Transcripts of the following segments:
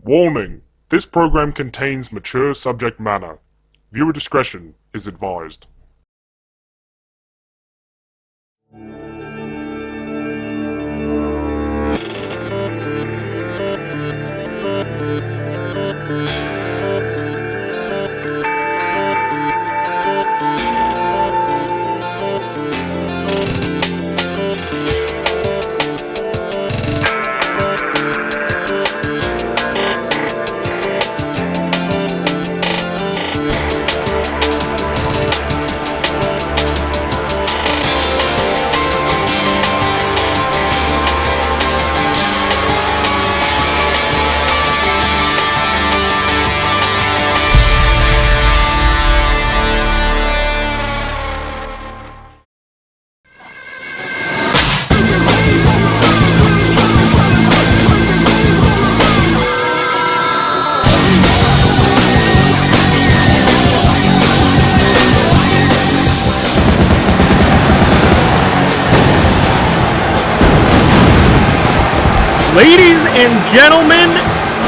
Warning: this program contains mature subject matter. Viewer discretion is advised. Ladies and gentlemen,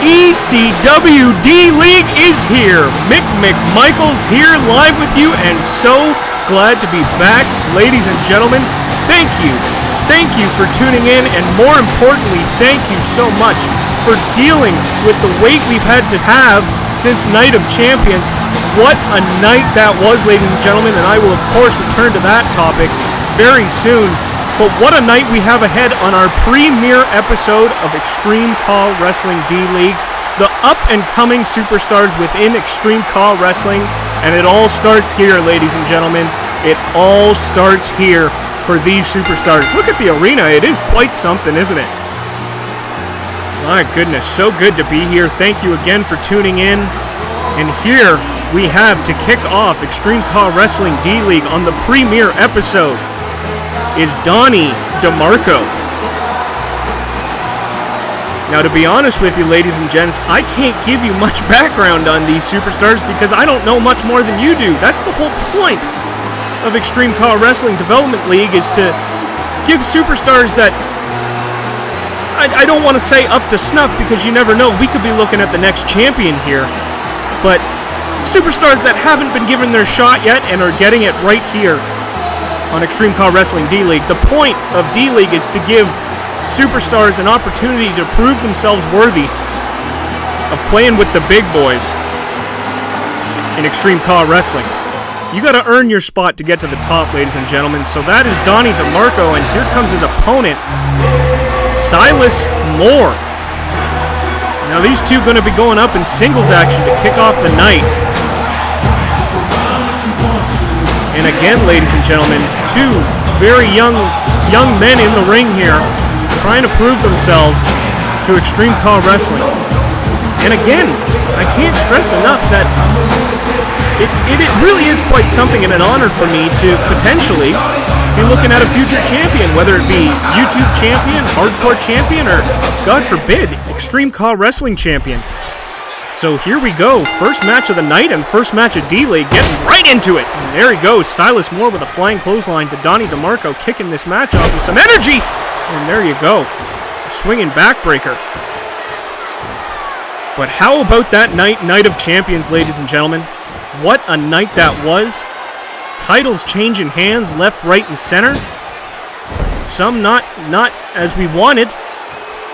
ECW D-League is here. Mick McMichael's here live with you, and so glad to be back. Ladies and gentlemen, thank you. Thank you for tuning in, and more importantly, thank you so much for dealing with the wait we've had to have since Night of Champions. What a night that was, ladies and gentlemen, and I will of course return to that topic very soon. But what a night we have ahead on our premiere episode of Extreme CAW Wrestling D-League, the up-and-coming superstars within Extreme CAW Wrestling, and it all starts here, ladies and gentlemen. It all starts here for these superstars. Look at the arena. It is quite something, isn't it? My goodness, so good to be here. Thank you again for tuning in. And here we have, to kick off Extreme CAW Wrestling D-League on the premiere episode, is DeMarco. Now, to be honest with you, ladies and gents, I can't give you much background on these superstars because I don't know much more than you do. That's the whole point of Extreme CAW Wrestling Development League, is to give superstars that, I don't want to say up to snuff, because you never know, we could be looking at the next champion here, but superstars that haven't been given their shot yet and are getting it right here on Extreme CAW Wrestling D-League. The point of D-League is to give superstars an opportunity to prove themselves worthy of playing with the big boys in Extreme CAW Wrestling. You got to earn your spot to get to the top, ladies and gentlemen. So that is DeMarco, and here comes his opponent, Silas Moore. Now these two going to be going up in singles action to kick off the night. And again, ladies and gentlemen, two very young men in the ring here, trying to prove themselves to Extreme CAW Wrestling. And again, I can't stress enough that it really is quite something and an honor for me to potentially be looking at a future champion, whether it be YouTube champion, hardcore champion, or, God forbid, Extreme CAW Wrestling champion. So here we go, first match of the night and first match of D-League, getting right into it. And there he goes, Silas Moore with a flying clothesline to DeMarco, kicking this match off with some energy. And there you go, a swinging backbreaker. But how about that Night of Champions, ladies and gentlemen? What a night that was. Titles changing hands left, right, and center. Some not as we wanted,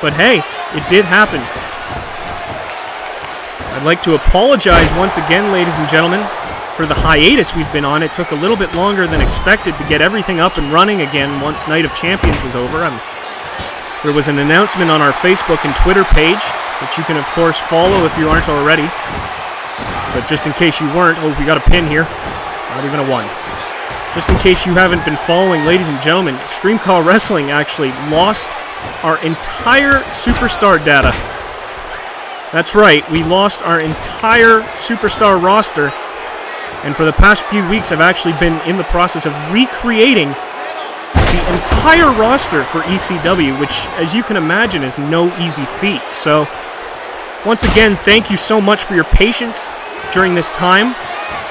but hey, it did happen. I'd like to apologize once again, ladies and gentlemen, for the hiatus we've been on. It took a little bit longer than expected to get everything up and running again once Night of Champions was over. There was an announcement on our Facebook and Twitter page, which you can, of course, follow if you aren't already. But just in case you weren't, oh, we got a pin here. Not even a one. Just in case you haven't been following, ladies and gentlemen, Extreme CAW Wrestling actually lost our entire superstar data. That's right, we lost our entire superstar roster, and for the past few weeks I've actually been in the process of recreating the entire roster for ECW, which, as you can imagine, is no easy feat. So, once again, thank you so much for your patience during this time.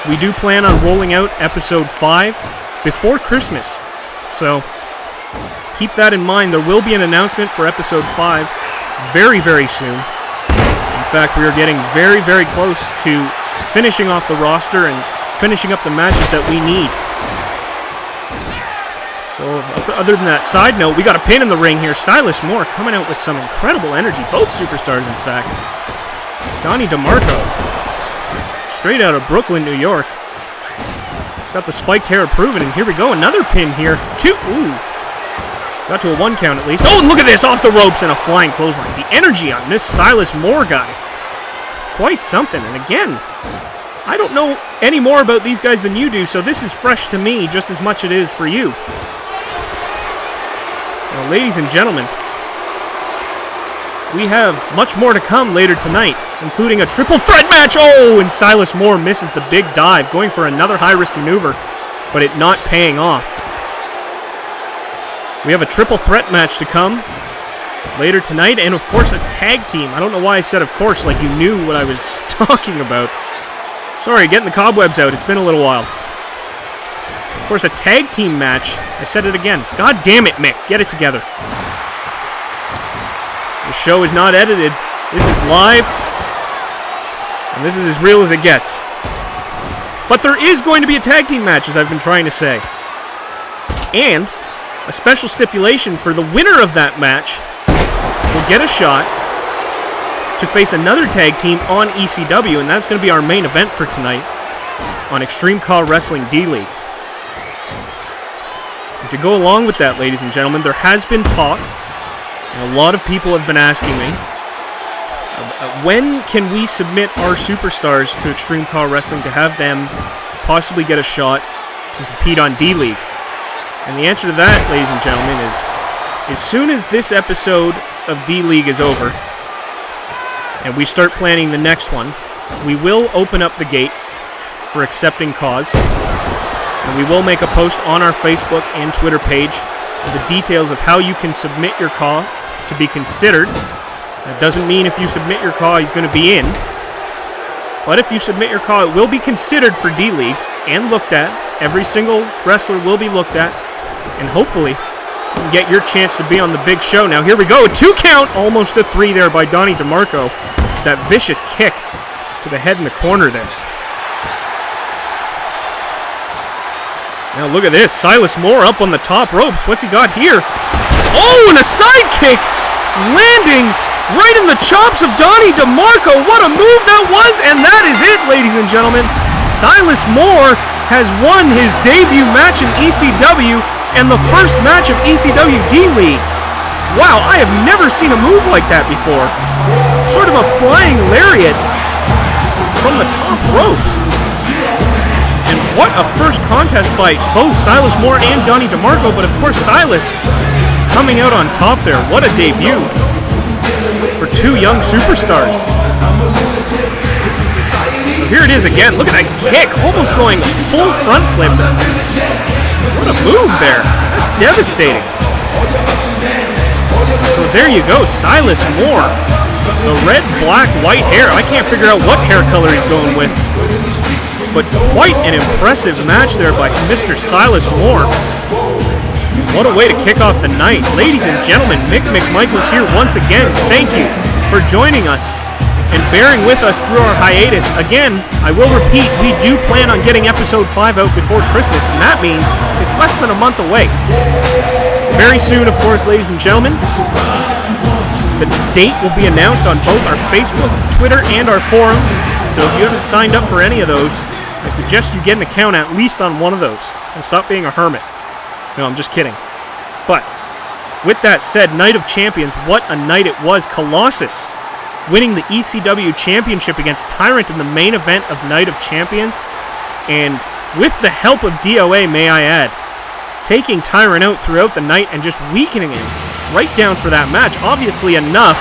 We do plan on rolling out episode 5 before Christmas, so keep that in mind. There will be an announcement for episode 5 very, very soon. fact, we are getting very, very close to finishing off the roster and finishing up the matches that we need. So, other than that side note, we got a pin in the ring here. Silas Moore coming out with some incredible energy. Both superstars, in fact. Donnie DeMarco, straight out of Brooklyn, New York. He's got the spiked hair proven, and here we go. Another pin here. Ooh. Got to a 1 count at least. Oh, and look at this, off the ropes and a flying clothesline. The energy on this Silas Moore guy, quite something. And again, I don't know any more about these guys than you do, so this is fresh to me just as much as it is for you. Now, ladies and gentlemen, we have much more to come later tonight, including a triple threat match. Oh, and Silas Moore misses the big dive, going for another high-risk maneuver, but it not paying off. We have a triple threat match to come later tonight, and of course a tag team. I don't know why I said of course, like you knew what I was talking about. Sorry, getting the cobwebs out. It's been a little while. Of course, a tag team match. I said it again. God damn it, Mick. Get it together. The show is not edited. This is live, and this is as real as it gets. But there is going to be a tag team match, as I've been trying to say. And a special stipulation for the winner of that match will get a shot to face another tag team on ECW, and that's going to be our main event for tonight on Extreme CAW Wrestling D-League. And to go along with that, ladies and gentlemen, there has been talk, and a lot of people have been asking me, when can we submit our superstars to Extreme CAW Wrestling to have them possibly get a shot to compete on D-League? And the answer to that, ladies and gentlemen, is as soon as this episode of D-League is over and we start planning the next one, we will open up the gates for accepting CAWs, and we will make a post on our Facebook and Twitter page with the details of how you can submit your CAW to be considered. That doesn't mean if you submit your CAW, he's going to be in. But if you submit your CAW, it will be considered for D-League and looked at. Every single wrestler will be looked at. And hopefully, you can get your chance to be on the big show. Now, here we go. A 2 count, almost a 3 there by Donnie DeMarco. That vicious kick to the head in the corner there. Now, look at this. Silas Moore up on the top ropes. What's he got here? Oh, and a side kick landing right in the chops of Donnie DeMarco. What a move that was. And that is it, ladies and gentlemen. Silas Moore has won his debut match in ECW and the first match of ECW D-League. Wow, I have never seen a move like that before. Sort of a flying lariat from the top ropes. And what a first contest by both Silas Moore and Donnie DeMarco, but of course Silas coming out on top there. What a debut for two young superstars. So here it is again. Look at that kick, almost going full front flip. What a move there. That's devastating. So there you go, Silas Moore. The red, black, white hair. I can't figure out what hair color he's going with. But quite an impressive match there by Mr. Silas Moore. What a way to kick off the night. Ladies and gentlemen, Mick McMichaels here once again. Thank you for joining us and bearing with us through our hiatus. Again, I will repeat, we do plan on getting episode 5 out before Christmas, and that means it's less than a month away. Very soon, of course, ladies and gentlemen, the date will be announced on both our Facebook, Twitter, and our forums. So if you haven't signed up for any of those, I suggest you get an account at least on one of those and stop being a hermit. No, I'm just kidding. But with that said, Night of Champions, what a night it was. Colossus winning the ECW Championship against Tyrant in the main event of Night of Champions. And with the help of DOA, may I add, taking Tyrant out throughout the night and just weakening him right down for that match. Obviously enough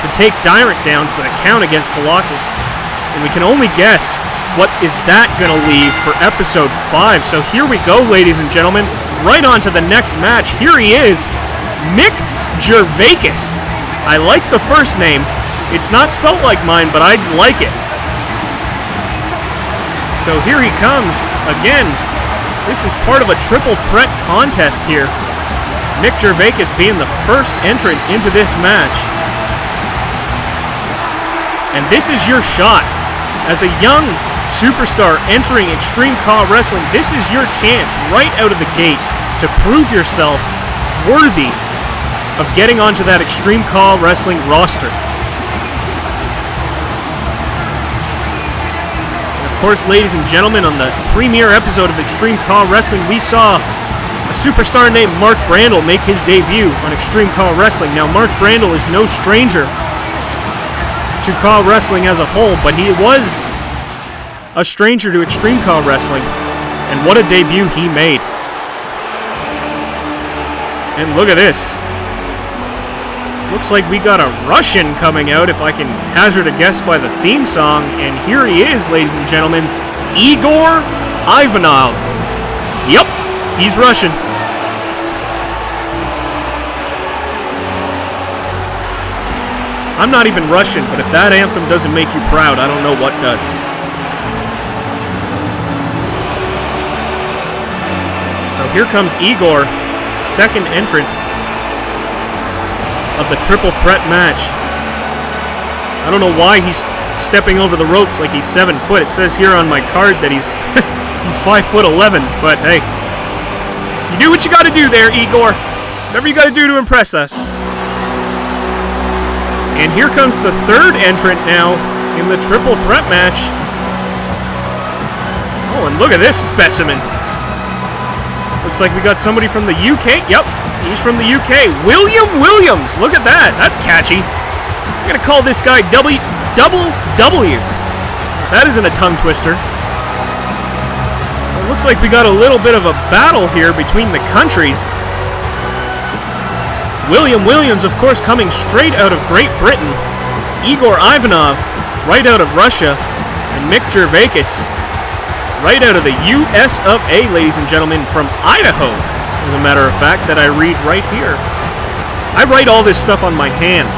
to take Tyrant down for the count against Colossus. And we can only guess what is that going to leave for episode 5. So here we go, ladies and gentlemen. Right on to the next match. Here he is, Mick Gervakis. I like the first name. It's not spelt like mine, but I like it. So here he comes. Again, this is part of a triple threat contest here. Mick Gervakis being the first entrant into this match. And this is your shot. As a young superstar entering Extreme CAW Wrestling, this is your chance right out of the gate to prove yourself worthy of getting onto that Extreme CAW Wrestling roster. And of course, ladies and gentlemen, on the premiere episode of Extreme CAW Wrestling, we saw a superstar named Mark Brandel make his debut on Extreme CAW Wrestling. Now, Mark Brandel is no stranger to CAW Wrestling as a whole, but he was a stranger to Extreme CAW Wrestling, and what a debut he made. And look at this. Looks like we got a Russian coming out, if I can hazard a guess by the theme song, and here he is, ladies and gentlemen, Igor Ivanov. Yep, he's Russian. I'm not even Russian, but if that anthem doesn't make you proud, I don't know what does. So here comes Igor, second entrant of the triple threat match. I don't know why he's stepping over the ropes like he's 7 foot. It says here on my card that he's he's 5'11", but hey, you do what you got to do there, Igor. Whatever you got to do to impress us. And here comes the third entrant now in the triple threat match. Oh, and look at this specimen. Looks like we got somebody from the UK. Yep, he's from the UK. William Williams. Look at that. That's catchy. I'm going to call this guy Double W. That isn't a tongue twister. It looks like we got a little bit of a battle here between the countries. William Williams, of course, coming straight out of Great Britain. Igor Ivanov, right out of Russia. And Mick Gervakis, right out of the US of A, ladies and gentlemen, from Idaho, as a matter of fact, that I read right here. I write all this stuff on my hand.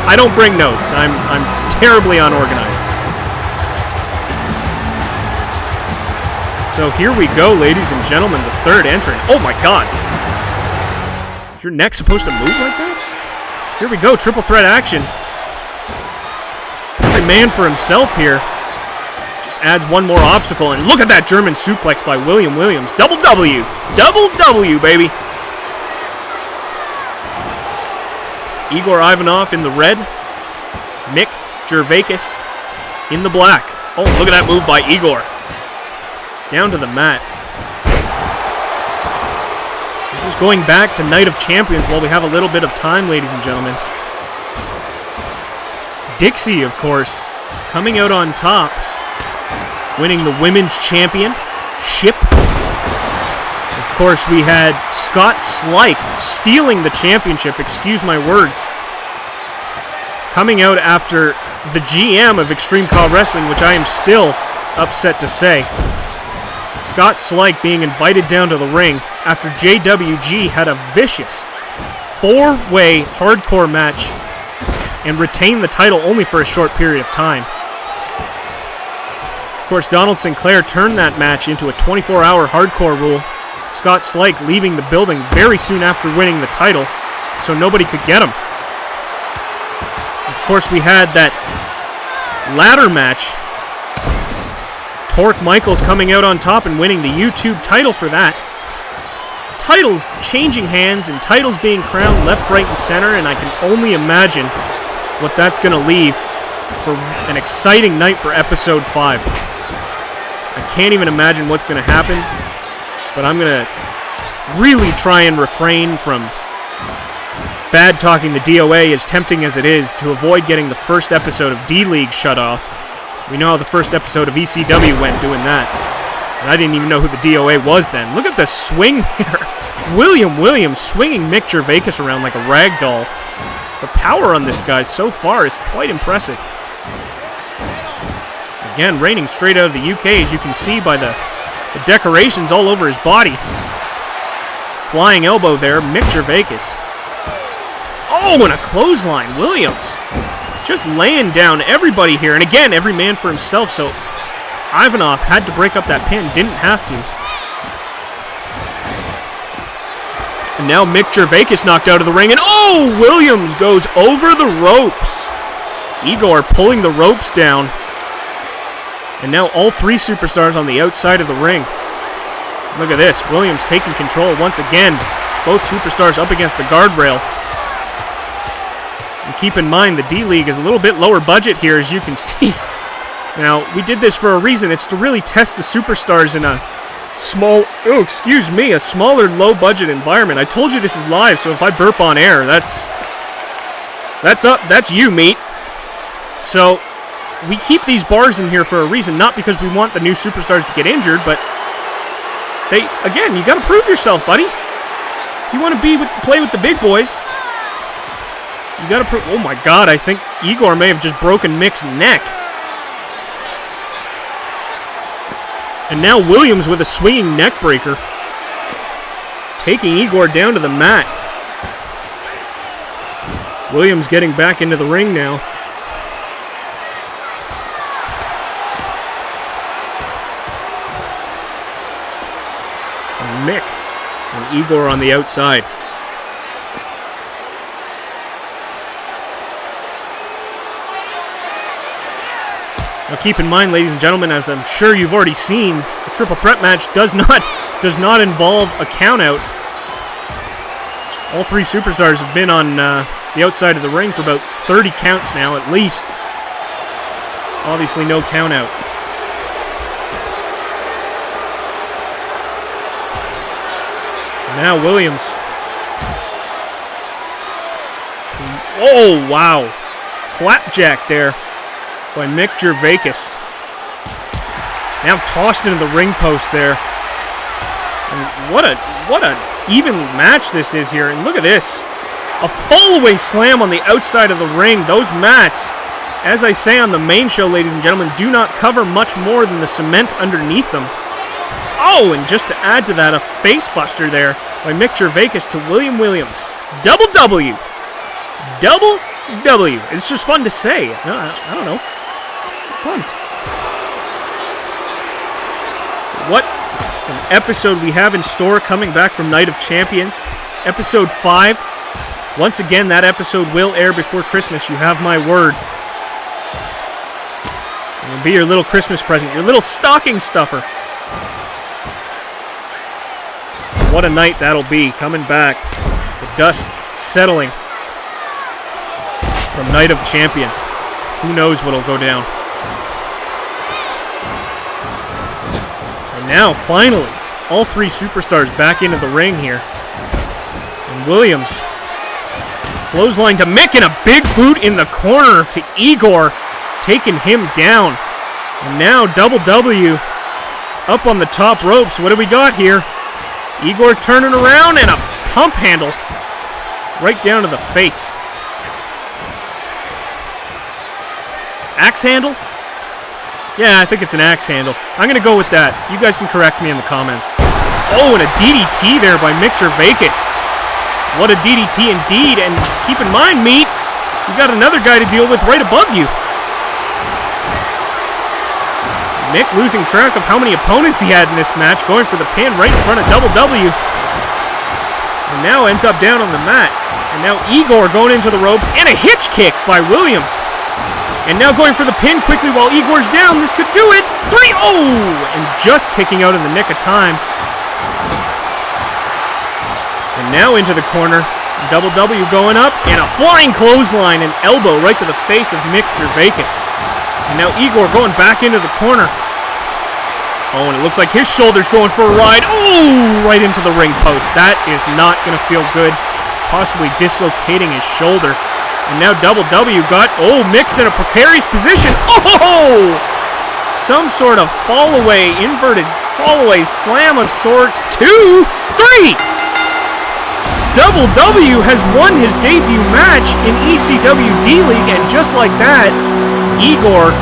I don't bring notes. I'm terribly unorganized. So here we go, ladies and gentlemen, the third entrant. Oh my god. Is your neck supposed to move like that? Here we go, triple threat action. Every man for himself here. Just adds one more obstacle, and look at that German suplex by William Williams. Double W. Double W, baby. Igor Ivanov in the red. Mick Gervakis in the black. Oh, look at that move by Igor. Down to the mat. Just going back to Night of Champions while we have a little bit of time, ladies and gentlemen. Dixie, of course, coming out on top, winning the Women's Championship. Of course, we had Scott Slike stealing the championship, excuse my words, coming out after the GM of Extreme CAW Wrestling, which I am still upset to say. Scott Slike being invited down to the ring after JWG had a vicious 4-way hardcore match and retained the title only for a short period of time. Of course, Donald Sinclair turned that match into a 24-hour hardcore rule. Scott Slike leaving the building very soon after winning the title, so nobody could get him. Of course, we had that ladder match. Torque Michaels coming out on top and winning the YouTube title for that. Titles changing hands and titles being crowned left, right, and center, and I can only imagine what that's going to leave for an exciting night for Episode 5. I can't even imagine what's going to happen, but I'm going to really try and refrain from bad-talking the DOA, as tempting as it is, to avoid getting the first episode of D-League shut off. We know how the first episode of ECW went doing that. And I didn't even know who the DOA was then. Look at the swing there. William Williams swinging Mick Gervakis around like a rag doll. The power on this guy so far is quite impressive. Again, reigning straight out of the UK, as you can see by the decorations all over his body. Flying elbow there, Mick Gervakis. Oh, and a clothesline, Williams. Just laying down everybody here. And again, every man for himself, so Ivanov had to break up that pin, didn't have to. And now Mick Gervakis knocked out of the ring, and oh, Williams goes over the ropes. Igor pulling the ropes down. And now all three superstars on the outside of the ring. Look at this. Williams taking control once again. Both superstars up against the guardrail. And keep in mind, the D-League is a little bit lower budget here, as you can see. Now, we did this for a reason. It's to really test the superstars in a a smaller, low-budget environment. I told you this is live, so if I burp on air, that's you, meat. So, we keep these bars in here for a reason, not because we want the new superstars to get injured, but again, you gotta prove yourself, buddy. If you want to play with the big boys, you gotta prove. Oh my God, I think Igor may have just broken Mick's neck. And now Williams with a swinging neck breaker, taking Igor down to the mat. Williams getting back into the ring now. And Mick and Igor on the outside. Now keep in mind, ladies and gentlemen, as I'm sure you've already seen, a triple threat match does not involve a countout. All three superstars have been on the outside of the ring for about 30 counts now, at least. Obviously no countout. Now Williams. Oh, wow. Flapjack there by Mick Gervakis. Now tossed into the ring post there. And what a even match this is here. And look at this. A fall-away slam on the outside of the ring. Those mats, as I say on the main show, ladies and gentlemen, do not cover much more than the cement underneath them. Oh, and just to add to that, a facebuster there by Mick Gervakis to William Williams. Double W. Double W. It's just fun to say. I don't know. Punt. What an episode we have in store coming back from Night of Champions. Episode 5. Once again, that episode will air before Christmas. You have my word. It'll be your little Christmas present, your little stocking stuffer. What a night that'll be, coming back. The dust settling from Night of Champions. Who knows what'll go down. So now, finally, all three superstars back into the ring here. And Williams, clothesline to Mick, and a big boot in the corner to Igor, taking him down. And now Double W up on the top ropes. What do we got here? Igor turning around and a pump handle right down to the face. Axe handle? Yeah, I think it's an axe handle. I'm going to go with that. You guys can correct me in the comments. Oh, and a DDT there by Mick Gervakis. What a DDT indeed. And keep in mind, Meat, you got another guy to deal with right above you. Mick losing track of how many opponents he had in this match, going for the pin right in front of Double W. And now ends up down on the mat. And now Igor going into the ropes, and a hitch kick by Williams. And now going for the pin quickly while Igor's down. This could do it. 3, oh! And just kicking out in the nick of time. And now into the corner. Double W going up, and a flying clothesline and elbow right to the face of Mick Gervakis. And now Igor going back into the corner. Oh, and it looks like his shoulder's going for a ride. Oh, right into the ring post. That is not going to feel good. Possibly dislocating his shoulder. And now Double W got, Mick's in a precarious position. Oh! Some sort of fall-away, inverted fall-away slam of sorts. 2, 3! Double W has won his debut match in ECW D-League, and just like that, Igor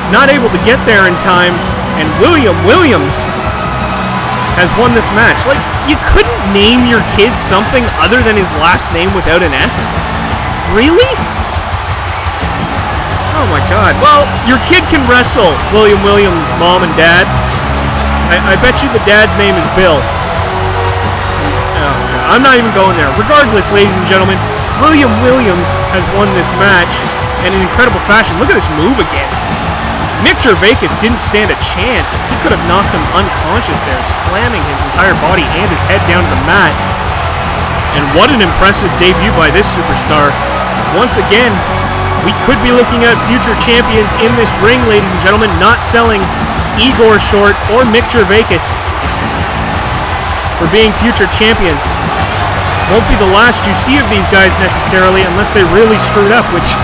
not able to get there in time, and William Williams has won this match. Like, you couldn't name your kid something other than his last name without an S? Really? Oh my God. Well, your kid can wrestle, William Williams' mom and dad. I bet you the dad's name is Bill. I'm not even going there. Regardless, ladies and gentlemen, William Williams has won this match. and in incredible fashion. Look at this move again. Mick Gervais didn't stand a chance. He could have knocked him unconscious there, slamming his entire body and his head down to the mat. And what an impressive debut by this superstar. Once again, we could be looking at future champions in this ring, ladies and gentlemen, not selling Igor short or Mick Gervais for being future champions. Won't be the last you see of these guys necessarily unless they really screwed up, which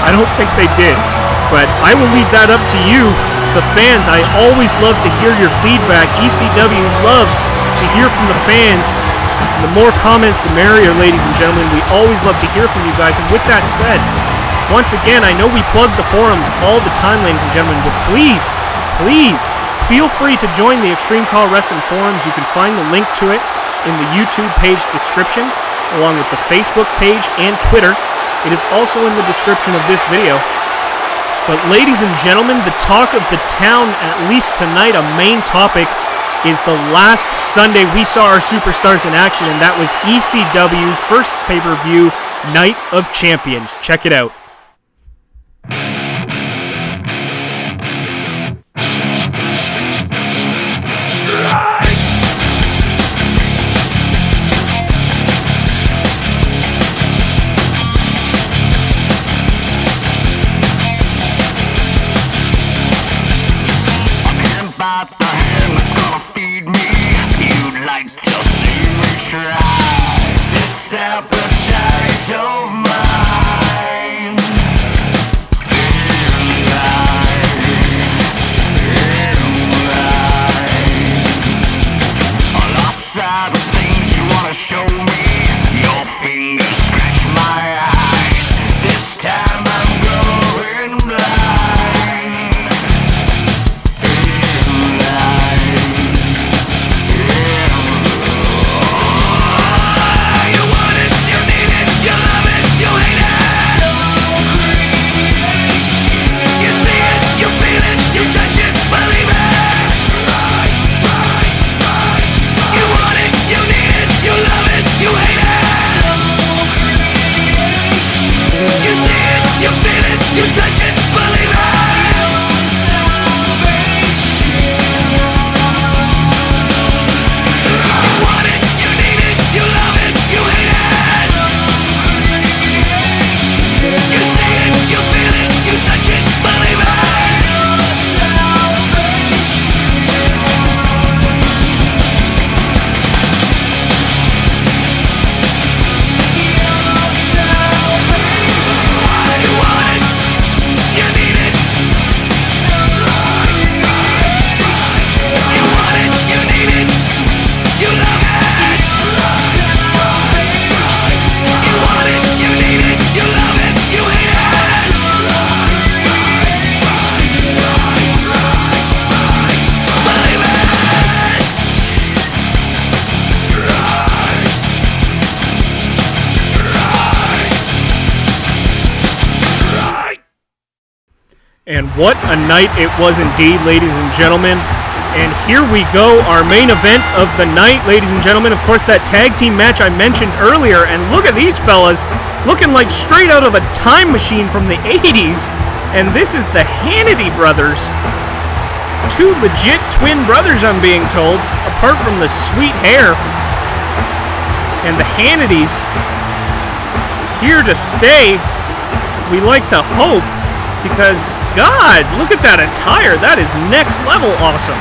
I don't think they did. But I will leave that up to you, the fans. I always love to hear your feedback. ECW loves to hear from the fans. The more comments, the merrier, ladies and gentlemen. We always love to hear from you guys. And with that said, once again, I know we plug the forums all the time, ladies and gentlemen, but please feel free to join the Extreme CAW Wrestling forums. You can find the link to it in the YouTube page description, along with the Facebook page and Twitter. It is also in the description of this video. But ladies and gentlemen, the talk of the town, at least tonight, a main topic, is the last Sunday we saw our superstars in action, and that was ECW's first pay-per-view, Night of Champions. Check it out. And what a night it was indeed, ladies and gentlemen. And here we go, our main event of the night, ladies and gentlemen. Of course, that tag team match I mentioned earlier. And look at these fellas, looking like straight out of a time machine from the 80s. And this is the Hannity brothers. Two legit twin brothers, I'm being told, apart from the sweet hair. And the Hannitys, here to stay, we like to hope, because God, look at that attire. That is next level awesome.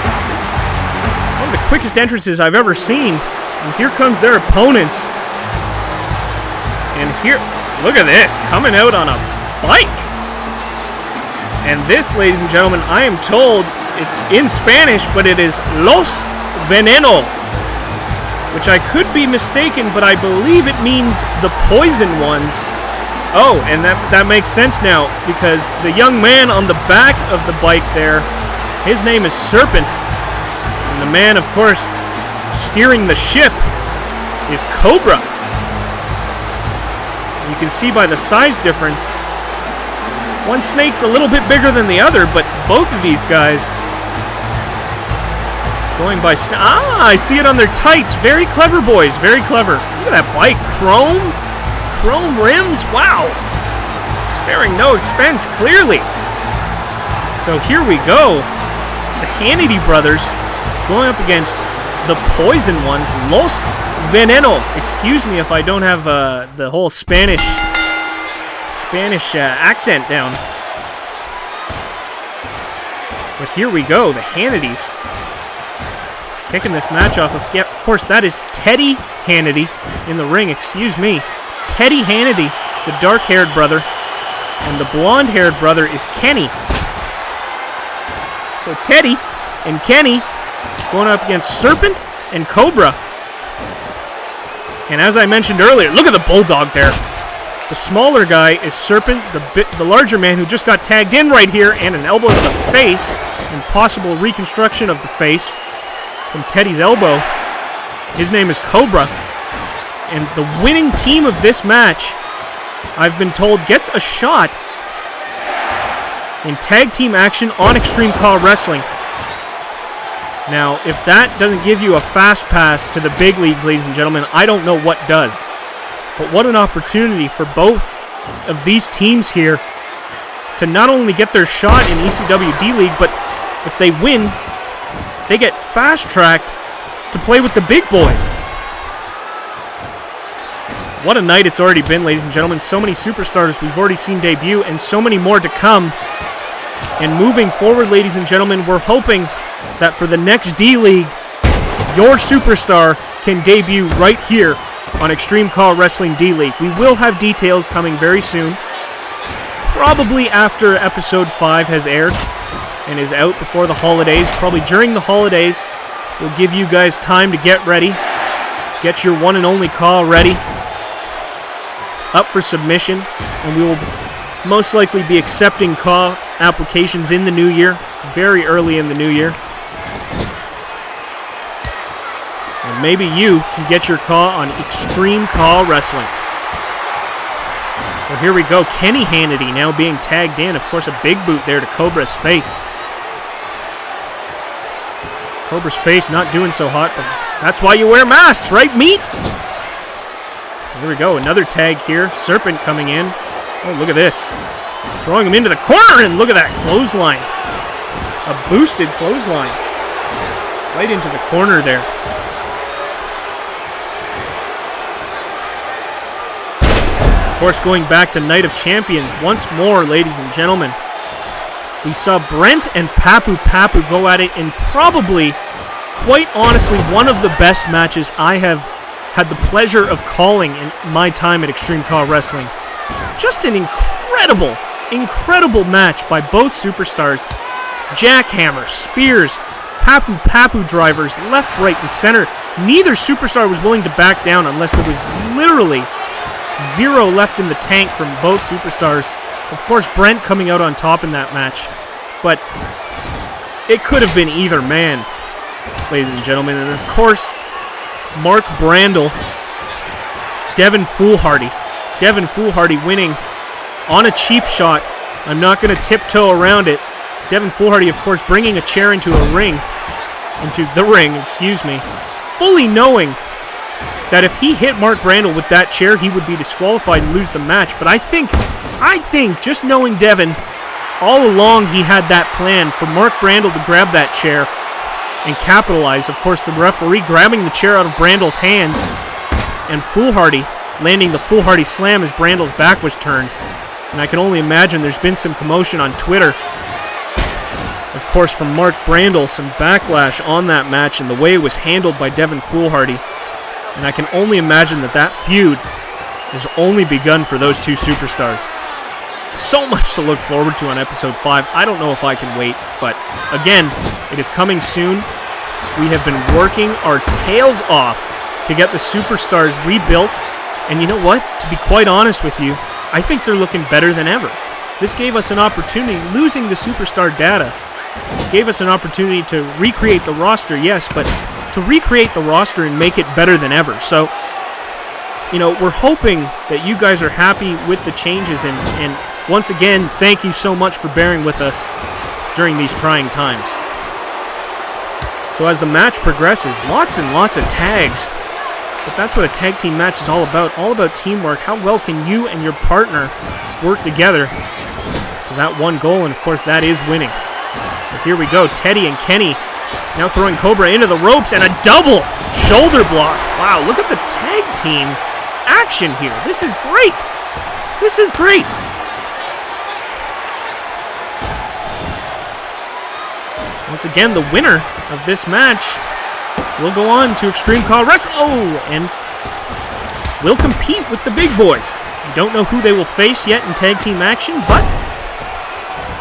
One of the quickest entrances I've ever seen. And here comes their opponents. And here, look at this, coming out on a bike. And this, ladies and gentlemen, I am told it's in Spanish, but it is Los Veneno, which I could be mistaken, but I believe it means the poison ones. Oh, and that makes sense now, because the young man on the back of the bike there, his name is Serpent. And the man, of course, steering the ship is Cobra. You can see by the size difference, one snake's a little bit bigger than the other, but both of these guys going by... I see it on their tights. Very clever, boys. Very clever. Look at that bike. Chrome rims, wow. Sparing no expense, clearly. So here we go. The Hannity brothers going up against the Poison Ones, Los Veneno. Excuse me if I don't have the whole Spanish accent down. But here we go, the Hannitys kicking this match off. Of course, that is Teddy Hannity in the ring. Excuse me, Teddy Hannity, the dark-haired brother, and the blonde-haired brother is Kenny. So Teddy and Kenny going up against Serpent and Cobra. And as I mentioned earlier, look at the Bulldog there. The smaller guy is Serpent, the larger man who just got tagged in right here, and an elbow to the face, and possible reconstruction of the face from Teddy's elbow. His name is Cobra. And the winning team of this match, I've been told, gets a shot in tag team action on Extreme CAW Wrestling. Now, if that doesn't give you a fast pass to the big leagues, ladies and gentlemen, I don't know what does. But what an opportunity for both of these teams here to not only get their shot in ECW D-League, but if they win, they get fast-tracked to play with the big boys. What a night it's already been, ladies and gentlemen. So many superstars we've already seen debut, and so many more to come. And moving forward, ladies and gentlemen, we're hoping that for the next D-League, your superstar can debut right here on Extreme CAW Wrestling D-League. We will have details coming very soon, probably after Episode 5 has aired and is out before the holidays. Probably during the holidays, we'll give you guys time to get ready, get your one and only CAW ready, up for submission, and we will most likely be accepting CAW applications in the new year, very early in the new year. And maybe you can get your CAW on Extreme CAW Wrestling. So here we go, Kenny Hannity now being tagged in. Of course, a big boot there to Cobra's face. Cobra's face not doing so hot, but that's why you wear masks, right, meat? Here we go, another tag here. Serpent coming in. Oh, look at this. Throwing him into the corner, and look at that clothesline. A boosted clothesline. Right into the corner there. Of course, going back to Night of Champions, once more, ladies and gentlemen, we saw Brent and Papu go at it in probably, quite honestly, one of the best matches I have had the pleasure of calling in my time at Extreme CAW Wrestling. Just an incredible match by both superstars. Jackhammers, spears, Papu drivers, left, right, and center. Neither superstar was willing to back down unless there was literally zero left in the tank from both superstars. Of course, Brent coming out on top in that match. But it could have been either man, ladies and gentlemen. And of course, Mark Brandel, Devin Foolhardy. Devin Foolhardy winning on a cheap shot. I'm not going to tiptoe around it. Devin Foolhardy, of course, bringing a chair into the ring, fully knowing that if he hit Mark Brandel with that chair, he would be disqualified and lose the match. But I think, just knowing Devin, all along he had that plan for Mark Brandel to grab that chair and capitalize. Of course, the referee grabbing the chair out of Brandel's hands, and Foolhardy landing the Foolhardy slam as Brandel's back was turned. And I can only imagine there's been some commotion on Twitter. Of course, from Mark Brandel, some backlash on that match and the way it was handled by Devin Foolhardy. And I can only imagine that feud has only begun for those two superstars. So much to look forward to on Episode 5. I don't know if I can wait, but again, it is coming soon. We have been working our tails off to get the superstars rebuilt. And you know what? To be quite honest with you, I think they're looking better than ever. This gave us an opportunity, losing the superstar data, gave us an opportunity to recreate the roster, yes, but to recreate the roster and make it better than ever. So, you know, we're hoping that you guys are happy with the changes, and once again, thank you so much for bearing with us during these trying times. So as the match progresses, lots and lots of tags But that's what a tag team match is all about teamwork. How well can you and your partner work together to that one goal, and of course that is winning. So here we go, Teddy and Kenny now throwing Cobra into the ropes, and a double shoulder block. Wow, look at the tag team action here. This is great. This is great. Once again, the winner of this match will go on to Extreme CAW Wrestling. Oh, and will compete with the big boys. We don't know who they will face yet in tag team action, but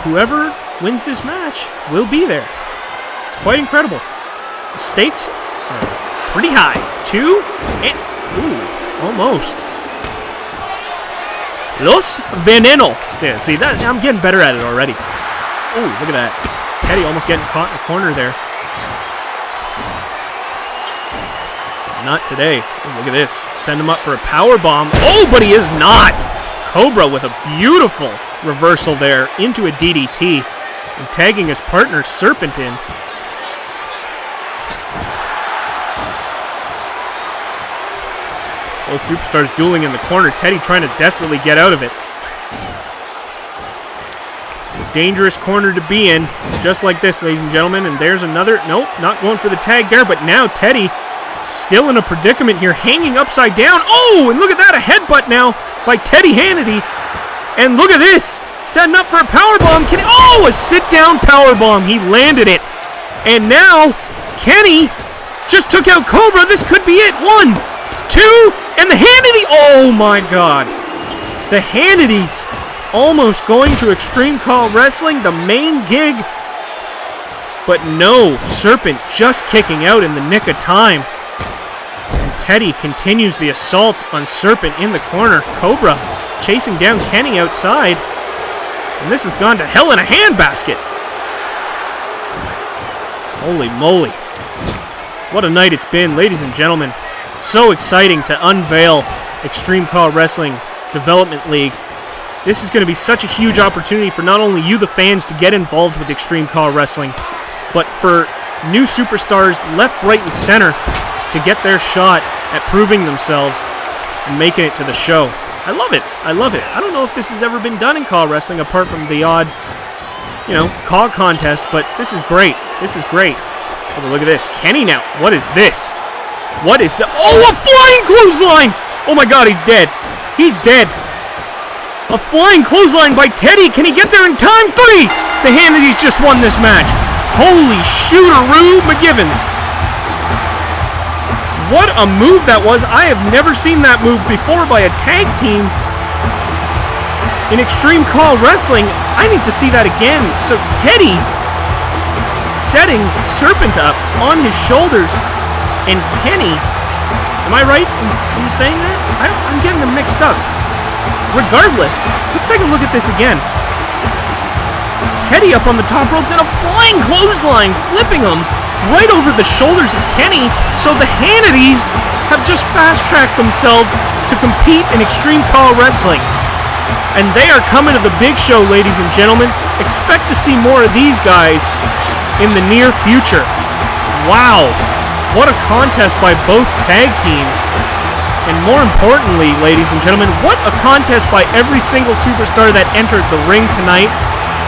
whoever wins this match will be there. It's quite incredible. The stakes are pretty high. 2 and... Ooh, almost. Los Veneno. There, see, that, I'm getting better at it already. Ooh, look at that. Teddy almost getting caught in the corner there. Not today. Ooh, look at this. Send him up for a power bomb. Oh, but he is not. Cobra with a beautiful reversal there into a DDT and tagging his partner Serpent in. Both superstars dueling in the corner. Teddy trying to desperately get out of it. It's a dangerous corner to be in. Just like this, ladies and gentlemen. And there's another. Nope, not going for the tag there. But now Teddy still in a predicament here, hanging upside down. Oh, and look at that, a headbutt now by Teddy Hannity. And look at this, setting up for a powerbomb. Oh, a sit-down powerbomb. He landed it. And now, Kenny just took out Cobra. This could be it. 1, 2, and the Hannity. Oh, my God. The Hannitys almost going to Extreme CAW Wrestling, the main gig. But no, Serpent just kicking out in the nick of time. Teddy continues the assault on Serpent in the corner. Cobra chasing down Kenny outside. And this has gone to hell in a handbasket. Holy moly. What a night it's been, ladies and gentlemen. So exciting to unveil Extreme CAW Wrestling Development League. This is going to be such a huge opportunity for not only you, the fans, to get involved with Extreme CAW Wrestling, but for new superstars left, right, and center to get their shot at proving themselves and making it to the show. I love it. I love it. I don't know if this has ever been done in CAW Wrestling apart from the odd, CAW contest, but this is great. This is great. Oh, look at this. Kenny now. What is this? What is the... Oh, a flying clothesline! Oh my God, he's dead. He's dead. A flying clothesline by Teddy. Can he get there in time? 3! The Hannitys just won this match. Holy shooteroo McGivens. What a move that was. I have never seen that move before by a tag team in Extreme CAW Wrestling. I need to see that again. So Teddy setting Serpent up on his shoulders, and Kenny, am I right in saying that? I'm getting them mixed up. Regardless, let's take a look at this again. Teddy up on the top ropes and a flying clothesline, flipping him right over the shoulders of Kenny. So the Hannitys have just fast-tracked themselves to compete in Extreme CAW Wrestling. And they are coming to the big show, ladies and gentlemen. Expect to see more of these guys in the near future. Wow, what a contest by both tag teams. And more importantly, ladies and gentlemen, what a contest by every single superstar that entered the ring tonight.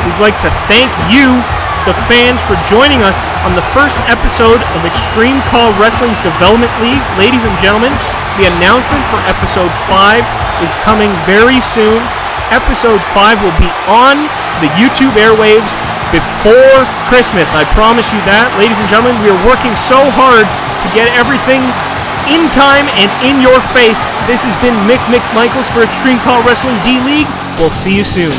We'd like to thank you, the fans, for joining us on the first episode of Extreme CAW Wrestling's Development League. Ladies and gentlemen, the announcement for episode 5 is coming very soon. Episode 5 will be on the YouTube airwaves before Christmas. I promise you that. Ladies and gentlemen, we are working so hard to get everything in time and in your face. This has been Mick Michaels for Extreme CAW Wrestling D-League. We'll see you soon.